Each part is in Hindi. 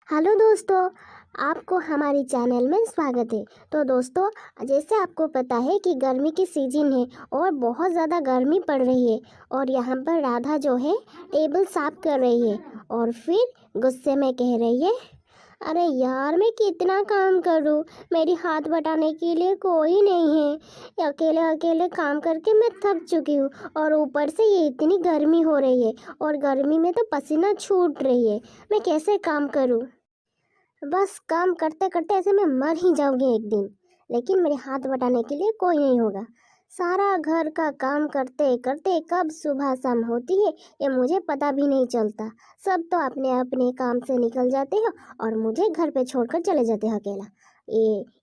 हेलो दोस्तों, आपको हमारी चैनल में स्वागत है। तो दोस्तों, जैसे आपको पता है कि गर्मी की सीजन है और बहुत ज़्यादा गर्मी पड़ रही है और यहाँ पर राधा जो है टेबल साफ कर रही है और फिर गुस्से में कह रही है, अरे यार मैं कितना काम करूँ, मेरी हाथ बटाने के लिए कोई नहीं है। अकेले अकेले काम करके मैं थक चुकी हूँ और ऊपर से ये इतनी गर्मी हो रही है और गर्मी में तो पसीना छूट रही है। मैं कैसे काम करूँ? बस काम करते करते ऐसे मैं मर ही जाऊंगी एक दिन। लेकिन मेरे हाथ बटाने के लिए कोई नहीं होगा। सारा घर का काम करते करते कब सुबह शाम होती है ये मुझे पता भी नहीं चलता। सब तो अपने अपने काम से निकल जाते हैं और मुझे घर पे छोड़कर चले जाते हैं अकेला।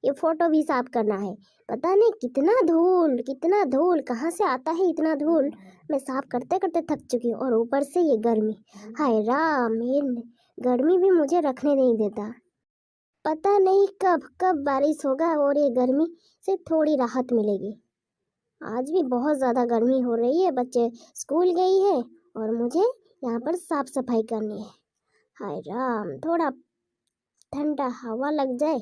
ये फोटो भी साफ करना है। पता नहीं कितना धूल कहाँ से आता है इतना धूल। मैं साफ करते करते थक चुकी हूँ और ऊपर से ये गर्मी। हाय राम, ये गर्मी भी मुझे रखने नहीं देता। पता नहीं कब कब बारिश होगा और ये गर्मी से थोड़ी राहत मिलेगी। आज भी बहुत ज़्यादा गर्मी हो रही है। बच्चे स्कूल गई है और मुझे यहाँ पर साफ सफाई करनी है। हाय राम, थोड़ा ठंडा हवा लग जाए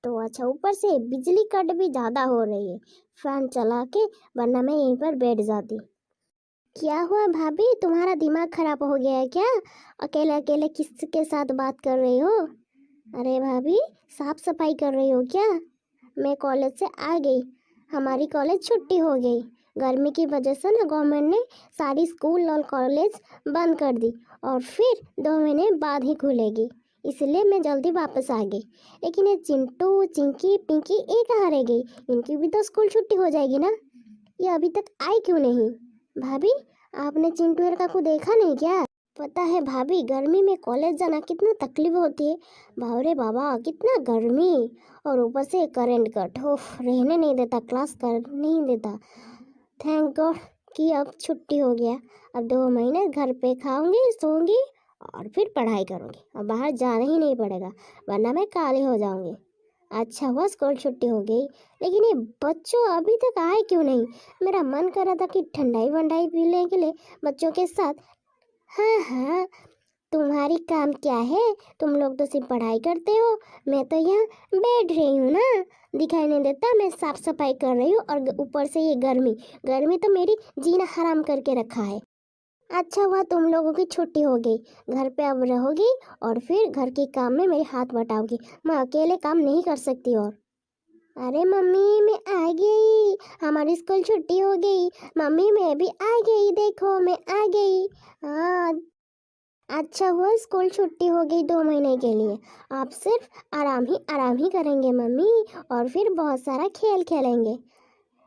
तो अच्छा। ऊपर से बिजली कट भी ज़्यादा हो रही है। फैन चला के, वरना मैं यहीं पर बैठ जाती। क्या हुआ भाभी, तुम्हारा दिमाग खराब हो गया है क्या? अकेले अकेले किसके साथ बात कर रही हो? अरे भाभी, साफ सफाई कर रही हो क्या? मैं कॉलेज से आ गई। हमारी कॉलेज छुट्टी हो गई। गर्मी की वजह से ना गवर्नमेंट ने सारी स्कूल और कॉलेज बंद कर दी और फिर 2 महीने बाद ही खुलेगी। इसलिए मैं जल्दी वापस आ गई। लेकिन ये चिंटू, चिंकी, पिंकी ये कहाँ रह गई? इनकी भी तो स्कूल छुट्टी हो जाएगी ना। ये अभी तक आई क्यों नहीं? भाभी, आपने चिंटू लड़का को देखा नहीं क्या? पता है भाभी, गर्मी में कॉलेज जाना कितना तकलीफ होती है। बावरे बाबा, कितना गर्मी और ऊपर से करंट कट, ओफ, रहने नहीं देता, क्लास कर नहीं देता। थैंक गॉड कि अब छुट्टी हो गया। अब 2 महीने घर पे खाऊंगी, सोऊंगी और फिर पढ़ाई करूंगी। अब बाहर जाना ही नहीं पड़ेगा, वरना मैं काली हो जाऊंगी। अच्छा हुआ स्कूल छुट्टी हो गई। लेकिन ये बच्चों अभी तक आए क्यों नहीं? मेरा मन कर रहा था कि ठंडाई वंडाई पीने के लिए बच्चों के साथ। हाँ हाँ, तुम्हारी काम क्या है? तुम लोग तो सिर्फ पढ़ाई करते हो। मैं तो यहाँ बैठ रही हूँ ना, दिखाई नहीं देता? मैं साफ सफाई कर रही हूँ और ऊपर से ये गर्मी, गर्मी तो मेरी जीना हराम करके रखा है। अच्छा हुआ तुम लोगों की छुट्टी हो गई, घर पे अब रहोगी और फिर घर के काम में मेरे हाथ बटाओगी। मैं अकेले काम नहीं कर सकती। और अरे मम्मी, मैं आ गई, हमारी स्कूल छुट्टी हो गई। मम्मी मैं भी आ गई, देखो मैं आ गई। हाँ, अच्छा हुआ स्कूल छुट्टी हो गई 2 महीने के लिए। आप सिर्फ आराम ही करेंगे मम्मी और फिर बहुत सारा खेल खेलेंगे।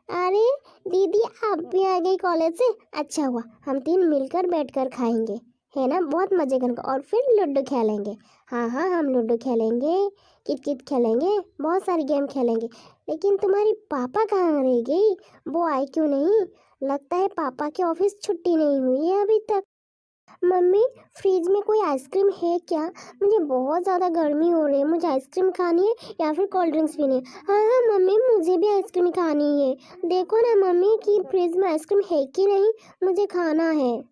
अरे दीदी, आप भी आ गई कॉलेज से? अच्छा हुआ, हम तीन मिलकर बैठकर खाएंगे, है ना? बहुत मजे करेंगे और फिर लूडो खेलेंगे। हाँ हाँ, हम लूडो खेलेंगे, कित कित खेलेंगे, बहुत सारी गेम खेलेंगे। लेकिन तुम्हारी पापा कहाँ रह गई? वो आए क्यों नहीं? लगता है पापा की ऑफिस छुट्टी नहीं हुई है अभी तक। मम्मी, फ्रिज में कोई आइसक्रीम है क्या? मुझे बहुत ज़्यादा गर्मी हो रही है, मुझे आइसक्रीम खानी है या फिर कोल्ड ड्रिंक्स पीनी है। हाँ हाँ मम्मी, मुझे भी आइसक्रीम खानी है। देखो ना मम्मी कि फ्रिज में आइसक्रीम है कि नहीं, मुझे खाना है।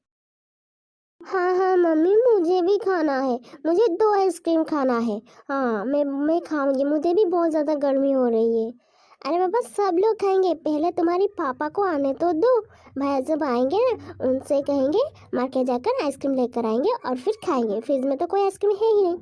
हाँ हाँ मम्मी, मुझे भी खाना है। मुझे 2 आइसक्रीम खाना है। हाँ, मैं खाऊंगी, मुझे भी बहुत ज़्यादा गर्मी हो रही है। अरे पापा, सब लोग खाएंगे, पहले तुम्हारी पापा को आने तो दो। भैया जब आएंगे ना, उनसे कहेंगे मार्केट जाकर आइसक्रीम लेकर आएंगे और फिर खाएंगे। फ्रिज में तो कोई आइसक्रीम है ही नहीं।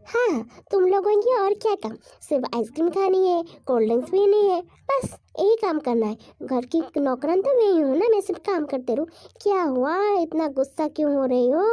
हाँ हाँ, तुम लोगों की और क्या काम, सिर्फ आइसक्रीम खानी है, कोल्ड ड्रिंक्स पीनी है, बस यही काम करना है। घर की नौकरान तो मैं ही हूँ ना, मैं सिर्फ काम करते रहूँ। क्या हुआ, इतना गुस्सा क्यों हो रही हो?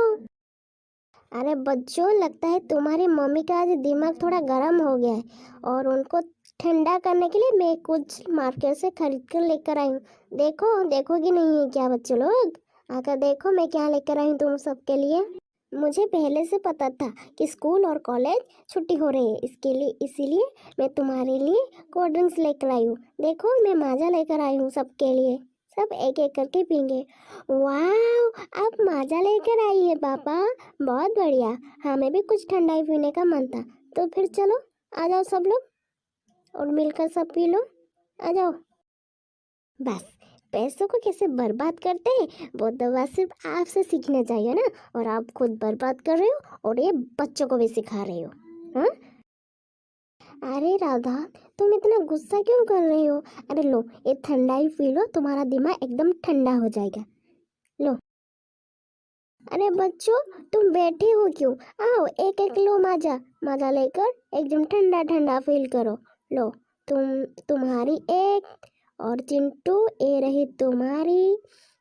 अरे बच्चों, लगता है तुम्हारी मम्मी का आज दिमाग थोड़ा गर्म हो गया है और उनको ठंडा करने के लिए मैं कुछ मार्केट से खरीद कर लेकर आई हूँ। देखो, देखोगी नहीं है क्या बच्चों लोग? आकर देखो मैं क्या लेकर आई हूँ तुम सबके लिए। मुझे पहले से पता था कि स्कूल और कॉलेज छुट्टी हो रही है, इसके लिए इसीलिए मैं तुम्हारे लिए कोल्ड ड्रिंक्स लेकर आई हूँ। देखो, मैं माजा लेकर आई हूँ सबके लिए, सब एक एक करके पीएंगे। वाह, आप माजा लेकर आई है पापा, बहुत बढ़िया। हमें भी कुछ ठंडाई पीने का मन था, तो फिर चलो आ जाओ सब लोग और मिलकर सब पी लो। आ जाओ। बस, पैसों को कैसे बर्बाद करते हैं वो तो बस सिर्फ आपसे सीखना चाहिए ना, और आप खुद बर्बाद कर रहे हो और ये बच्चों को भी सिखा रहे हो। हाँ? अरे राधा, तुम इतना गुस्सा क्यों कर रहे हो? अरे लो, ये ठंडाई पी लो, तुम्हारा दिमाग एकदम ठंडा हो जाएगा। लो। अरे बच्चों, तुम बैठे हो क्यों? आओ, एक एक लो माजा, माजा लेकर एकदम ठंडा ठंडा फील करो। लो, तुम्हारी एक, और चिंटू ये रही तुम्हारी,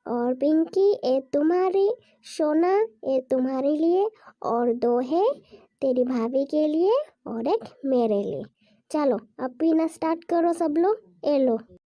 और पिंकी ये तुम्हारी, सोना ये तुम्हारे लिए, और दो है तेरी भाभी के लिए और एक मेरे लिए। चलो अब पीना स्टार्ट करो सब लोग। ये लो।